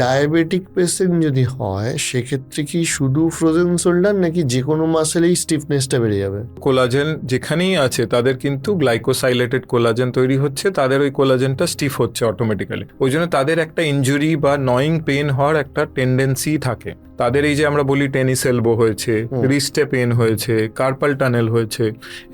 Diabetic patient যদি হয় সেক্ষেত্রে কি শুধু ফ্রোজেন শোল্ডার নাকি যে কোনো মাসেলেই স্টিফনেসটা বেড়ে যাবে? কোলাজেন যেখানেই আছে তাদের কিন্তু গ্লাইকোসাইলেটেড কোলাজেন তৈরি হচ্ছে, তাদের ওই কোলাজেনটা স্টিফ হচ্ছে অটোমেটিক্যালি। ওই জন্য তাদের একটা ইনজুরি বা নয়িং পেন হওয়ার একটা টেন্ডেন্সি থাকে। তাদের এই যে আমরা বলি টেনিস এলবো হয়েছে, রিস্টে পেন হয়েছে, কার্পাল টানেল হয়েছে,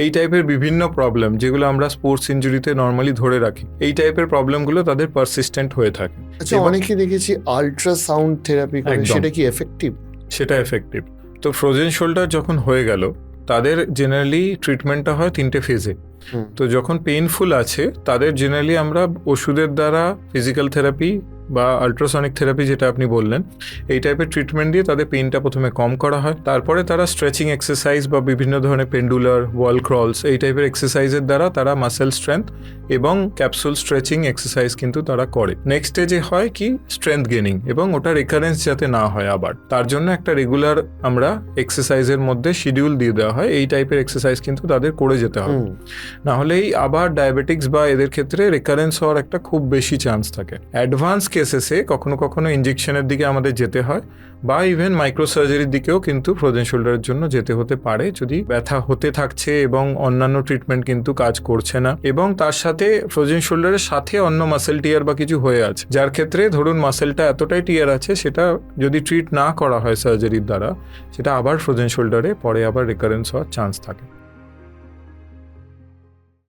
এই টাইপের বিভিন্ন প্রবলেম যেগুলো আমরা স্পোর্টস ইনজুরিতে নর্মালি ধরে রাখি, এই টাইপের প্রবলেমগুলো তাদের পারসিস্টেন্ট হয়ে থাকে। আচ্ছা, অনেকে দেখেছি আল্ট্রাসাউন্ড থেরাপি করে, সেটা কি এফেক্টিভ? সেটা এফেক্টিভ। তো ফ্রোজেন শোল্ডার যখন হয়ে গেল, তাদের জেনারেলি ট্রিটমেন্টটা হয় 3টে ফেজে। তো যখন পেইনফুল আছে তাদের জেনারেলি আমরা ওষুধের দ্বারা, ফিজিক্যাল থেরাপি বা আল্ট্রাসনিক থেরাপি যেটা আপনি বললেন, এই টাইপের ট্রিটমেন্ট দিয়ে তাদের পেইনটা প্রথমে কম করা হয়। তারপরে তারা স্ট্রেচিং এক্সারসাইজ বা বিভিন্ন ধরনের পেন্ডুলার, ওয়াল ক্রলস, এই টাইপের এক্সারসাইজের দ্বারা তারা মাসেল স্ট্রেংথ এবং ক্যাপসুল স্ট্রেচিং এক্সারসাইজ কিন্তু তারা করে। নেক্সট স্টেজে হয় কি স্ট্রেংথ গেনিং, এবং ওটা রিকারেন্স যাতে না হয় আবার, তার জন্য একটা রেগুলার আমরা এক্সারসাইজের মধ্যে শিডিউল দিয়ে দেওয়া হয়। এই টাইপের এক্সারসাইজ কিন্তু তাদের করে যেতে হবে, না হলেই আবার ডায়াবেটিক্স বা এদের ক্ষেত্রে রিকারেন্স হওয়ার একটা খুব বেশি চান্স থাকে। অ্যাডভান্স কেসেসে কখনো কখনো ইঞ্জেকশনের দিকে আমাদের যেতে হয়, বা ইভেন মাইক্রোসার্জারির দিকেও কিন্তু ফ্রোজেন শোল্ডারের জন্য যেতে হতে পারে, যদি ব্যথা হতে থাকছে এবং অন্যান্য ট্রিটমেন্ট কিন্তু কাজ করছে না, এবং তার সাথে ফ্রোজেন শোল্ডারের সাথে অন্য মাসেল টিয়ার বা কিছু হয়ে আছে, যার ক্ষেত্রে ধরুন মাসেলটা এতটাই টিয়ার আছে, সেটা যদি ট্রিট না করা হয় সার্জারির দ্বারা, সেটা আবার ফ্রোজেন শোল্ডারে পরে আবার রিকারেন্স হওয়ার চান্স থাকে।